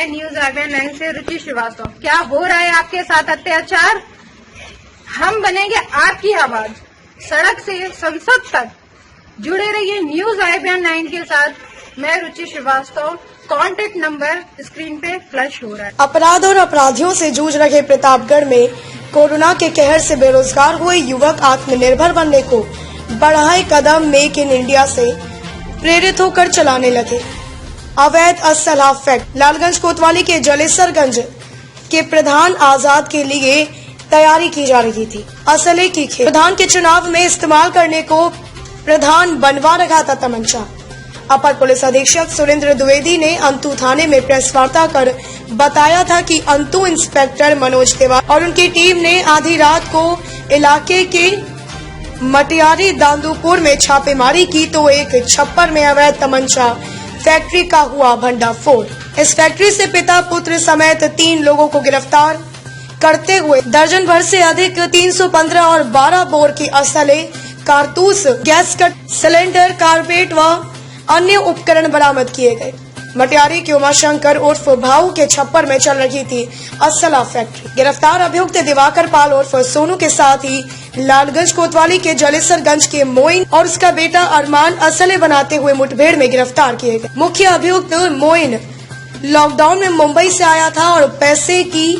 मैं न्यूज आगरा 9 से रुचि श्रीवास्तव। क्या हो रहा है आपके साथ अत्याचार? हम बनेंगे आपकी आवाज, सड़क से संसद तक। जुड़े रहिए न्यूज आगरा 9 के साथ। मैं रुचि श्रीवास्तव। कॉन्टेक्ट नंबर स्क्रीन पे फ्लैश हो रहा है। अपराध और अपराधियों से जूझ रहे प्रतापगढ़ में कोरोना के कहर से बेरोजगार हुए युवक आत्मनिर्भर बनने को बढ़ाए कदम मेक इन इंडिया से प्रेरित होकर चलाने लगे। अवैध असलाह फैक्ट लालगंज कोतवाली के जलेसरगंज के प्रधान आजाद के लिए तैयारी की जा रही थी। असले की खेल प्रधान के चुनाव में इस्तेमाल करने को प्रधान बनवा रखा था तमंचा। अपर पुलिस अधीक्षक सुरेंद्र द्विवेदी ने अंतु थाने में प्रेस वार्ता कर बताया था कि अंतु इंस्पेक्टर मनोज तिवारी और उनकी टीम ने आधी रात को इलाके के मटियारी दांदूपुर में छापेमारी की तो एक छप्पर में अवैध तमंचा फैक्ट्री का हुआ भंडाफोड़। इस फैक्ट्री से पिता पुत्र समेत 3 लोगों को गिरफ्तार करते हुए दर्जन भर से अधिक 315 और 12 बोर की असले, कारतूस, गैस कट सिलेंडर, कारपेट व अन्य उपकरण बरामद किए गए। मटियारी के उमाशंकर उर्फ भाऊ के छप्पर में चल रही थी असला फैक्ट्री। गिरफ्तार अभियुक्त दिवाकर पाल उर्फ सोनू के साथ ही लालगंज कोतवाली के जलेसरगंज के मोइन और उसका बेटा अरमान असले बनाते हुए मुठभेड़ में गिरफ्तार किए गए। मुख्य अभियुक्त मोइन लॉकडाउन में मुंबई से आया था और पैसे की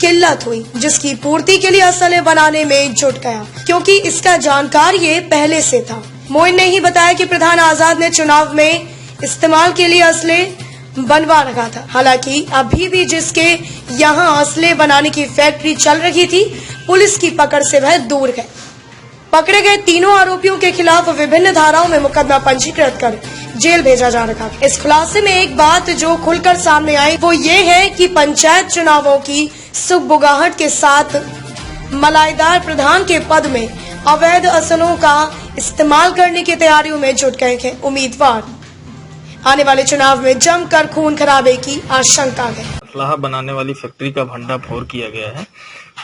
किल्लत हुई, जिसकी पूर्ति के लिए असले बनाने में जुट गया, क्योंकि इसका जानकार ये पहले से था। मोइन ने ही बताया कि प्रधान आजाद ने चुनाव में इस्तेमाल के लिए असले बनवा रखा था। हालांकि अभी भी जिसके यहाँ असले बनाने की फैक्ट्री चल रही थी, पुलिस की पकड़ से वह दूर गए। पकड़े गए तीनों आरोपियों के खिलाफ विभिन्न धाराओं में मुकदमा पंजीकृत कर जेल भेजा जा रहा है। इस खुलासे में एक बात जो खुलकर सामने आई वो ये है कि पंचायत चुनावों की सुगबुगाहट के साथ मलाईदार प्रधान के पद में अवैध असलों का इस्तेमाल करने की तैयारियों में जुट गए हैं उम्मीदवार। आने वाले चुनाव में जमकर खून खराबे की आशंका है। असलाह बनाने वाली फैक्ट्री का भंडाफोड़ किया गया है।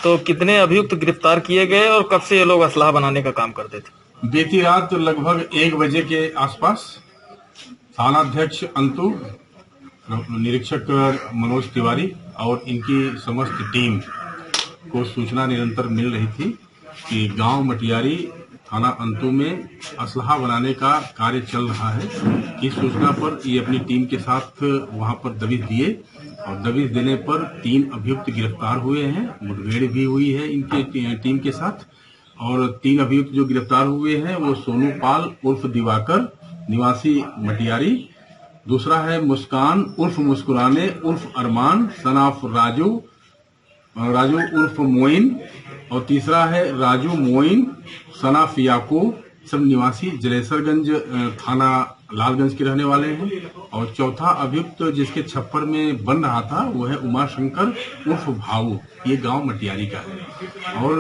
तो कितने अभियुक्त गिरफ्तार किए गए और कब से ये लोग असलाह बनाने का काम करते थे? बीती रात लगभग 1 बजे के आसपास थानाध्यक्ष अंतु, निरीक्षक मनोज तिवारी और इनकी समस्त टीम को सूचना निरंतर मिल रही थी कि गांव मटियारी थाना अंतु में असलाह बनाने का कार्य चल रहा है। इस सूचना पर ये अपनी टीम के साथ वहां पर दबिश दिए और दबिश देने पर 3 अभियुक्त गिरफ्तार हुए हैं। मुठभेड़ भी हुई है इनके टीम के साथ और 3 अभियुक्त जो गिरफ्तार हुए हैं वो सोनू पाल उर्फ दिवाकर निवासी मटियारी, दूसरा है मुस्कान उर्फ मुस्कुराने उर्फ अरमान सन ऑफ राजू उर्फ मोइन और तीसरा है राजू मोइन सन ऑफ याकूब, सब निवासी जलेसरगंज थाना लालगंज के रहने वाले हैं। और चौथा अभियुक्त जिसके छप्पर में बन रहा था वो है उमाशंकर उर्फ भाऊ, ये गांव मटियारी का है। और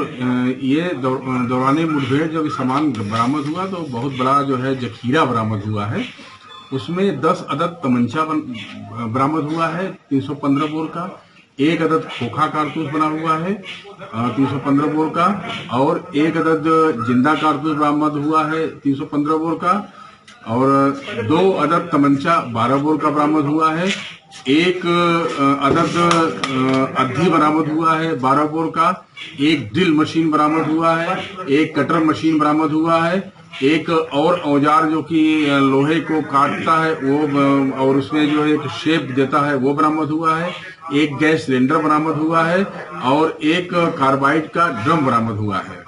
ये दौराने मुठभेड़ जब सामान बरामद हुआ तो बहुत बड़ा जो है जखीरा बरामद हुआ है। उसमें 10 अदद तमंचा बरामद हुआ है 315 बोर का, 1 अदद खोखा कारतूस बना हुआ है 315 बोर का और 1 अदद जिंदा कारतूस बरामद हुआ है 315 बोर का और 2 अदद तमंचा 12 बोर का बरामद हुआ है। 1 अदद अद्धी बरामद हुआ है 12 बोर का, 1 ड्रिल मशीन बरामद हुआ है, 1 कटर मशीन बरामद हुआ है, 1 और औजार जो कि लोहे को काटता है वो और उसमें जो है एक शेप देता है वो बरामद हुआ है, 1 गैस सिलेंडर बरामद हुआ है और 1 कार्बाइड का ड्रम बरामद हुआ है।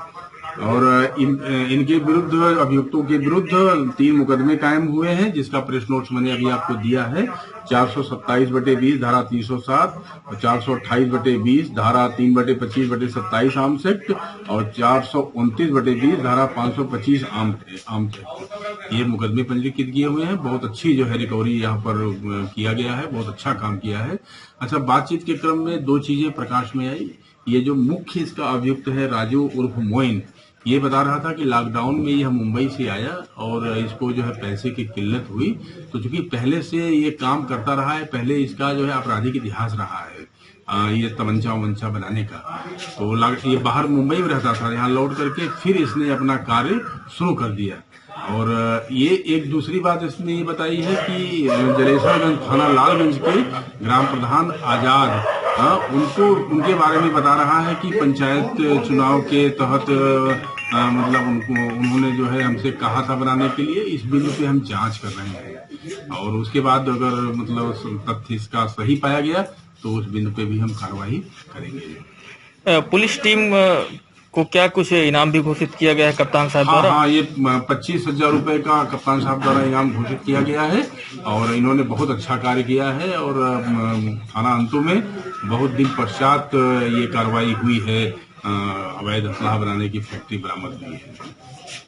और इनके विरुद्ध अभियुक्तों के विरुद्ध 3 मुकदमे कायम हुए हैं, जिसका प्रेस नोट्स मैंने अभी आपको दिया है। 427/20 धारा 307 और 428/20 धारा 3/25/27 आर्म्स एक्ट और 429/20 धारा 525 आर्म्स एक्ट, ये मुकदमे पंजीकृत किए हुए हैं। बहुत अच्छी जो है रिकवरी यहाँ पर किया गया है, बहुत अच्छा काम किया है। अच्छा, बातचीत के क्रम में 2 चीजें प्रकाश में आई। ये जो मुख्य इसका अभियुक्त है राजू उर्फ मोइन, ये बता रहा था कि लॉकडाउन में यह मुंबई से आया और इसको जो है पैसे की किल्लत हुई, तो चूंकि पहले से ये काम करता रहा है, पहले इसका जो है आपराधिक इतिहास रहा है ये तमंचा वमंचा बनाने का, तो ये बाहर मुंबई में रहता था, यहाँ लौट करके फिर इसने अपना कार्य शुरू कर दिया और ये एक दूसरी बात इसने ये बताई है कि जलेसरगंज थाना लालगंज के ग्राम प्रधान आजाद उनको उनके बारे में बता रहा है कि पंचायत चुनाव के तहत मतलब उन्होंने जो है हमसे कहा था बनाने के लिए। इस बिंदु पे हम जांच कर रहे हैं और उसके बाद अगर मतलब तथ्य इसका सही पाया गया तो उस बिंदु पे भी हम कार्रवाई करेंगे। पुलिस टीम को क्या कुछ इनाम भी घोषित किया गया है कप्तान साहब द्वारा? हाँ, ये 25,000 रुपए का कप्तान साहब द्वारा इनाम घोषित किया गया है और इन्होंने बहुत अच्छा कार्य किया है और थाना अंतु में बहुत दिन पश्चात ये कार्रवाई हुई है, अवैध असलाह बनाने की फैक्ट्री बरामद हुई है।